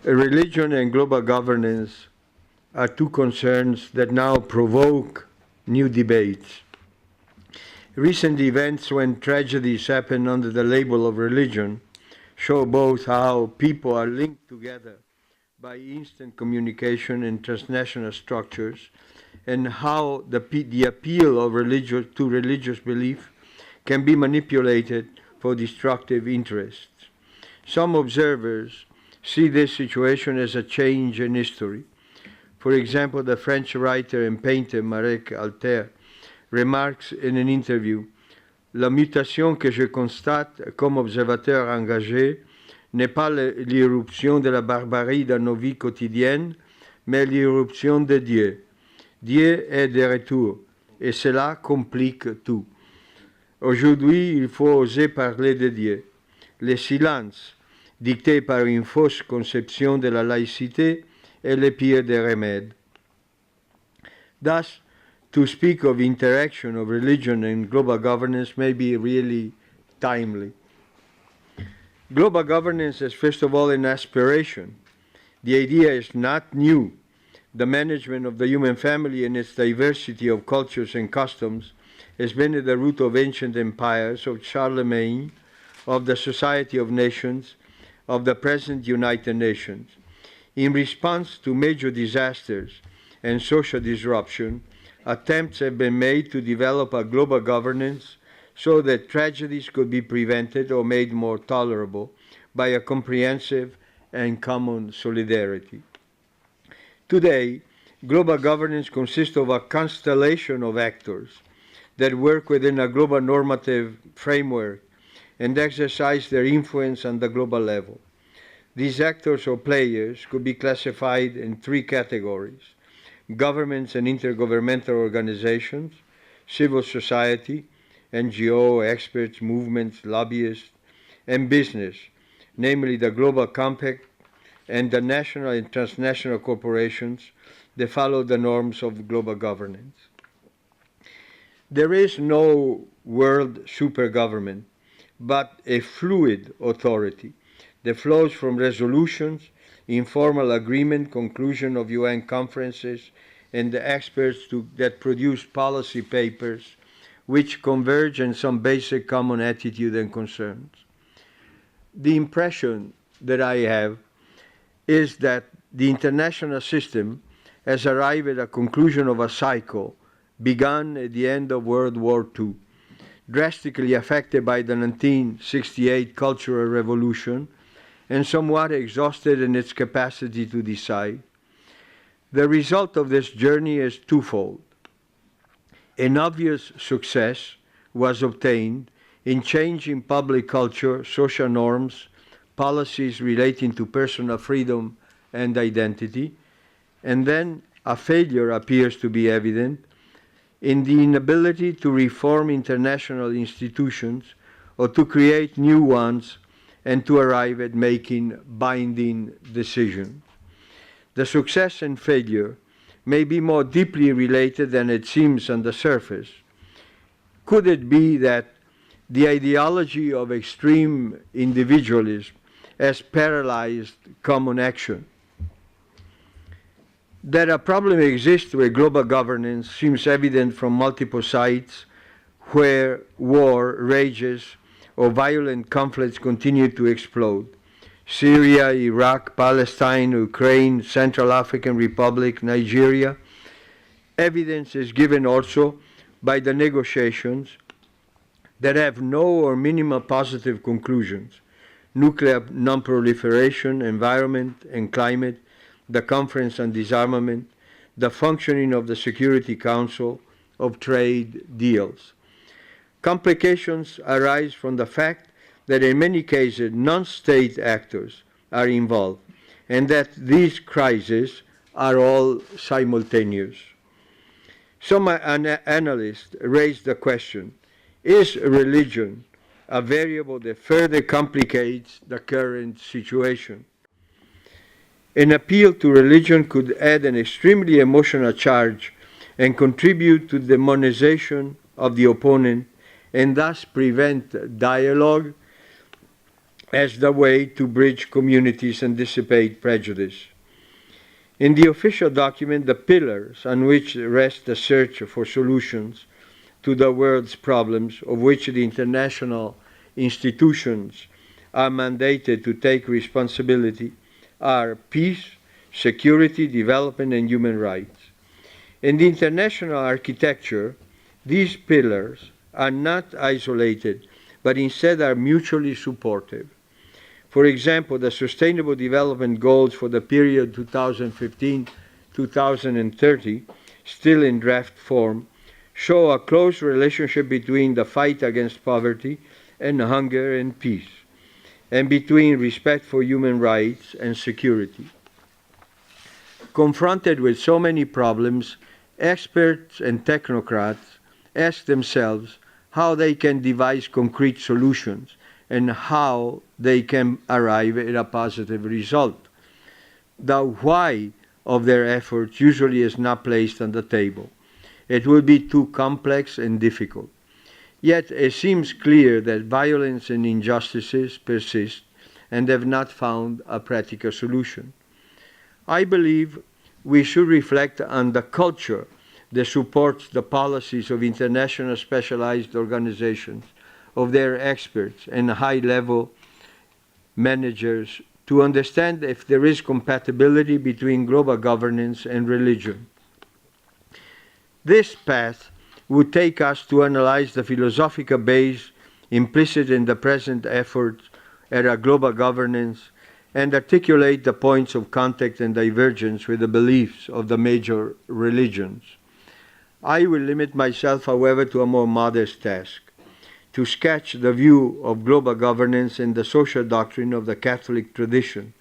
Religion and global governance are two concerns that now provoke new debates. Recent events, when tragedies happen under the label of religion, show both how people are linked together by instant communication and transnational structures, and how the appeal of to religious belief can be manipulated for destructive interests. Some observers see this situation as a change in history. For example, the French writer and painter Marek Alter remarks in an interview, "La mutation que je constate comme observateur engagé n'est pas l'irruption de la barbarie dans nos vies quotidiennes, mais l'irruption de Dieu. Dieu est de retour, et cela complique tout. Aujourd'hui, il faut oser parler de Dieu. Le silence, dicté par une fausse conception de la laïcité, est le pire des remèdes." Thus, to speak of interaction of religion and global governance may be really timely. Global governance is first of all an aspiration. The idea is not new. The management of the human family and its diversity of cultures and customs has been at the root of ancient empires, of Charlemagne, of the Society of Nations, of the present United Nations. In response to major disasters and social disruption, attempts have been made to develop a global governance so that tragedies could be prevented or made more tolerable by a comprehensive and common solidarity. Today, global governance consists of a constellation of actors that work within a global normative framework and exercise their influence on the global level. These actors or players could be classified in three categories: governments and intergovernmental organizations, civil society, NGO, experts, movements, lobbyists, and business, namely the Global Compact and the national and transnational corporations that follow the norms of global governance. There is no world supergovernment, but a fluid authority that flows from resolutions, informal agreement, conclusion of UN conferences, and the experts that produce policy papers which converge in some basic common attitude and concerns. The impression that I have is that the international system has arrived at a conclusion of a cycle begun at the end of World War II, drastically affected by the 1968 Cultural Revolution and somewhat exhausted in its capacity to decide. The result of this journey is twofold. An obvious success was obtained in changing public culture, social norms, policies relating to personal freedom and identity, and then a failure appears to be evident in the inability to reform international institutions or to create new ones and to arrive at making binding decisions. The success and failure may be more deeply related than it seems on the surface. Could it be that the ideology of extreme individualism has paralyzed common action? That a problem exists with global governance seems evident from multiple sites where war rages or violent conflicts continue to explode. Syria, Iraq, Palestine, Ukraine, Central African Republic, Nigeria. Evidence is given also by the negotiations that have no or minimal positive conclusions: nuclear non-proliferation, environment and climate, the Conference on Disarmament, the functioning of the Security Council, of trade deals. Complications arise from the fact that in many cases non-state actors are involved and that these crises are all simultaneous. Some analysts raise the question, is religion a variable that further complicates the current situation? An appeal to religion could add an extremely emotional charge and contribute to the demonization of the opponent and thus prevent dialogue as the way to bridge communities and dissipate prejudice. In the official document, the pillars on which rests the search for solutions to the world's problems, of which the international institutions are mandated to take responsibility, are peace, security, development, and human rights. In the international architecture, these pillars are not isolated, but instead are mutually supportive. For example, the Sustainable Development Goals for the period 2015-2030, still in draft form, show a close relationship between the fight against poverty and hunger and peace, and between respect for human rights and security. Confronted with so many problems, experts and technocrats ask themselves how they can devise concrete solutions and how they can arrive at a positive result. The why of their efforts usually is not placed on the table. It would be too complex and difficult. Yet it seems clear that violence and injustices persist and have not found a practical solution. I believe we should reflect on the culture that supports the policies of international specialized organizations, of their experts and high-level managers to understand if there is compatibility between global governance and religion. This path would take us to analyze the philosophical base implicit in the present efforts at a global governance and articulate the points of contact and divergence with the beliefs of the major religions. I will limit myself, however, to a more modest task: to sketch the view of global governance and the social doctrine of the Catholic tradition.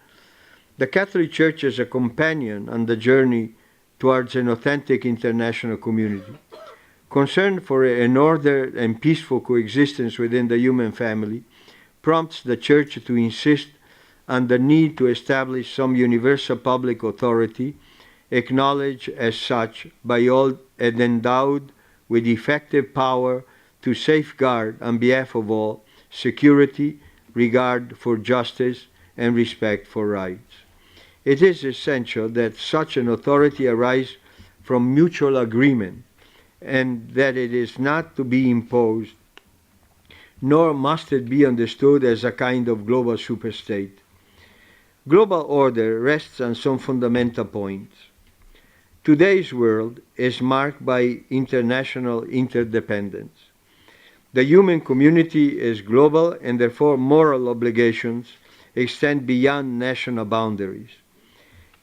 The Catholic Church is a companion on the journey towards an authentic international community. Concern for an ordered and peaceful coexistence within the human family prompts the Church to insist on the need to establish some universal public authority, acknowledged as such by all and endowed with effective power to safeguard on behalf of all security, regard for justice, and respect for rights. It is essential that such an authority arise from mutual agreement and that it is not to be imposed, nor must it be understood as a kind of global superstate. Global order rests on some fundamental points. Today's world is marked by international interdependence. The human community is global and therefore moral obligations extend beyond national boundaries.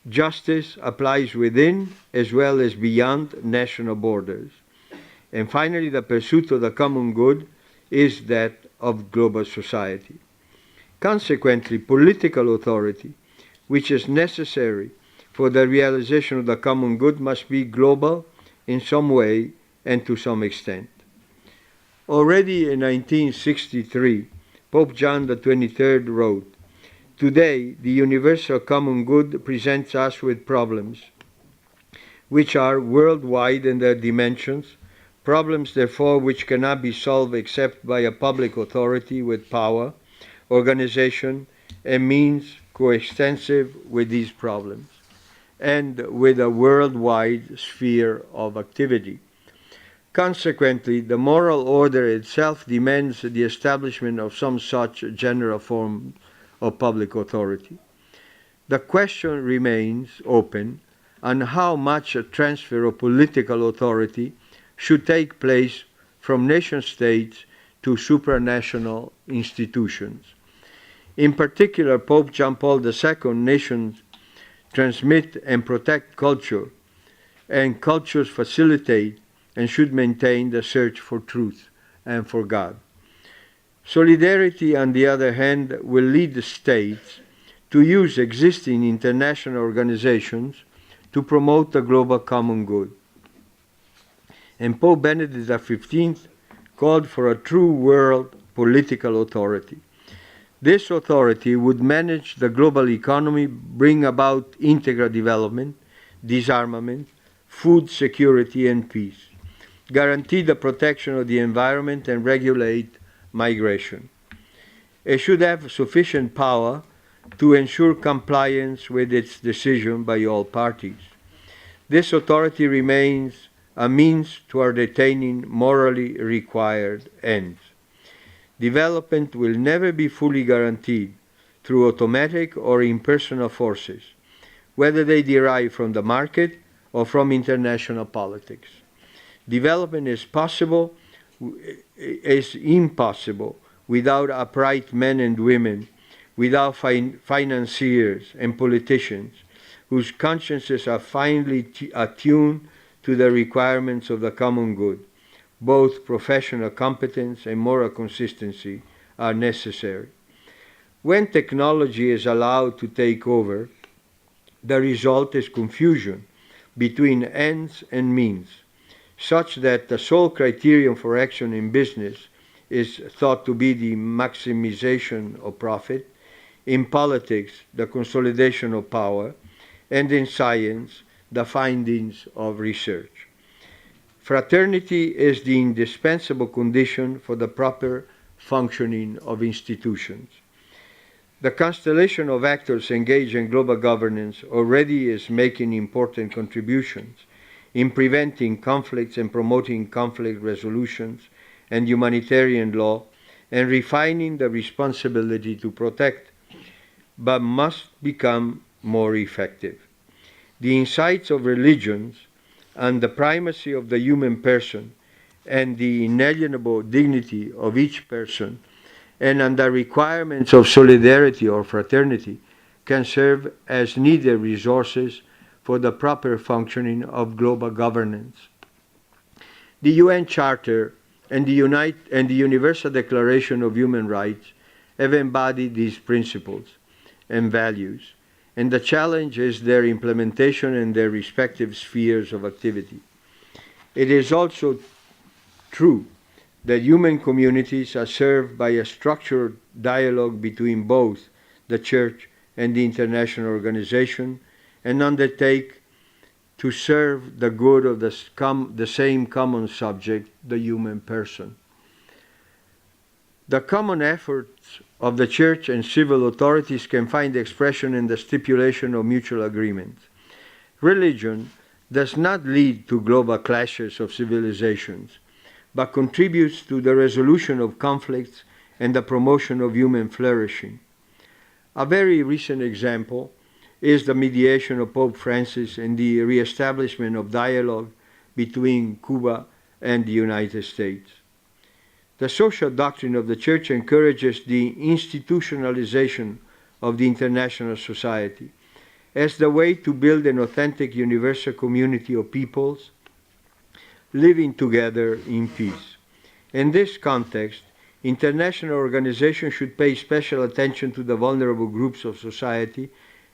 Justice applies within as well as beyond national borders. And finally, the pursuit of the common good is that of global society. Consequently, political authority, which is necessary for the realization of the common good, must be global in some way and to some extent. Already in 1963, Pope John XXIII wrote, "Today, the universal common good presents us with problems which are worldwide in their dimensions, problems therefore which cannot be solved except by a public authority with power, organization, and means coextensive with these problems, and with a worldwide sphere of activity. Consequently, the moral order itself demands the establishment of some such general form of public authority. The question remains open on how much a transfer of political authority should take place from nation-states to supranational institutions. In particular, Pope John Paul II, nations transmit and protect culture, and cultures facilitate and should maintain the search for truth and for God. Solidarity, on the other hand, will lead the states to use existing international organizations to promote the global common good. And Pope Benedict XV called for a true world political authority. This authority would manage the global economy, bring about integral development, disarmament, food security, and peace, guarantee the protection of the environment, and regulate migration. It should have sufficient power to ensure compliance with its decision by all parties. This authority remains a means toward attaining morally required ends. Development will never be fully guaranteed through automatic or impersonal forces, whether they derive from the market or from international politics. Development is impossible without upright men and women, without financiers and politicians whose consciences are finely attuned to the requirements of the common good. Both professional competence and moral consistency are necessary. When technology is allowed to take over, the result is confusion between ends and means, such that the sole criterion for action in business is thought to be the maximization of profit, in politics, the consolidation of power, and in science, the findings of research. Fraternity is the indispensable condition for the proper functioning of institutions. The constellation of actors engaged in global governance already is making important contributions in preventing conflicts and promoting conflict resolutions and humanitarian law and refining the responsibility to protect, but must become more effective. The insights of religions and the primacy of the human person and the inalienable dignity of each person and on the requirements of solidarity or fraternity can serve as needed resources for the proper functioning of global governance. The UN Charter and the Universal Declaration of Human Rights have embodied these principles and values, and the challenge is their implementation in their respective spheres of activity. It is also true that human communities are served by a structured dialogue between both the Church and the international organization and undertake to serve the good of the same common subject, the human person. The common efforts of the Church and civil authorities can find expression in the stipulation of mutual agreements. Religion does not lead to global clashes of civilizations, but contributes to the resolution of conflicts and the promotion of human flourishing. A very recent example is the mediation of Pope Francis and the reestablishment of dialogue between Cuba and the United States. The social doctrine of the Church encourages the institutionalization of the international society as the way to build an authentic universal community of peoples living together in peace. In this context, international organizations should pay special attention to the vulnerable groups of society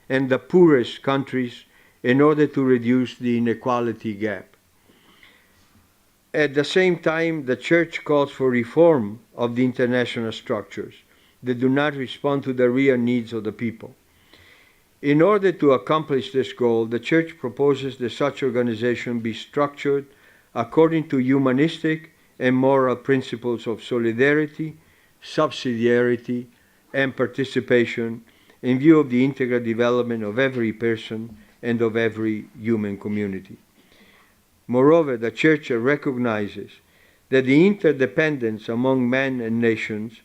and the poorest countries in order to reduce the inequality gap. At the same time, the Church calls for reform of the international structures that do not respond to the real needs of the people. In order to accomplish this goal, the Church proposes that such organization be structured according to humanistic and moral principles of solidarity, subsidiarity, and participation in view of the integral development of every person and of every human community. Moreover, the Church recognizes that the interdependence among men and nations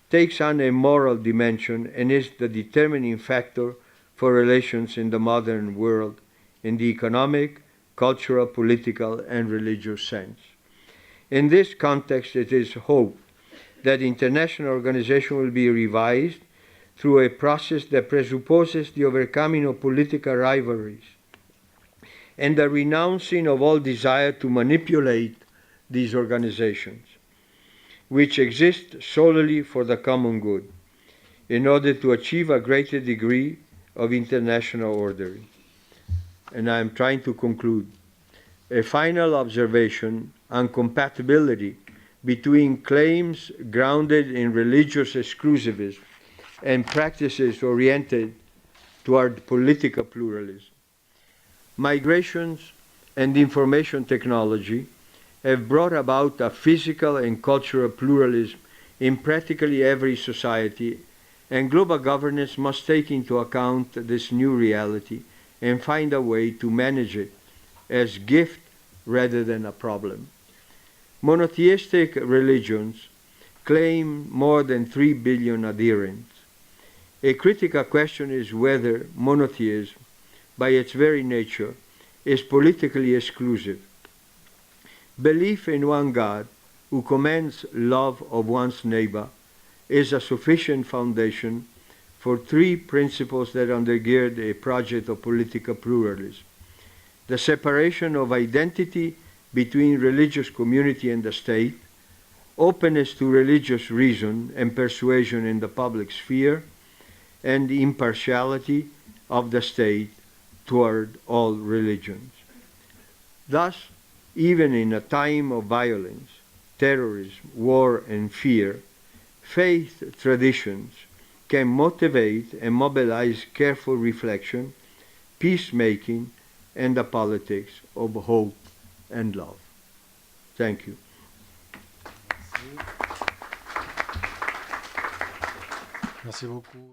takes on a moral dimension and is the determining factor for relations in the modern world in the economic, cultural, political, and religious sense. In this context, it is hoped that the international organization will be revised through a process that presupposes the overcoming of political rivalries and the renouncing of all desire to manipulate these organizations, which exist solely for the common good, in order to achieve a greater degree of international order. And I am trying to conclude. A final observation on compatibility between claims grounded in religious exclusivism and practices oriented toward political pluralism. Migrations and information technology have brought about a physical and cultural pluralism in practically every society, and global governance must take into account this new reality and find a way to manage it as gift rather than a problem. Monotheistic religions claim more than 3 billion adherents. A critical question is whether monotheism, by its very nature, is politically exclusive. Belief in one God, who commands love of one's neighbor, is a sufficient foundation for three principles that undergird a project of political pluralism: the separation of identity between religious community and the state, openness to religious reason and persuasion in the public sphere, and the impartiality of the state toward all religions. Thus, even in a time of violence, terrorism, war, and fear, faith traditions can motivate and mobilize careful reflection, peacemaking, and the politics of hope and love. Thank you. Merci beaucoup.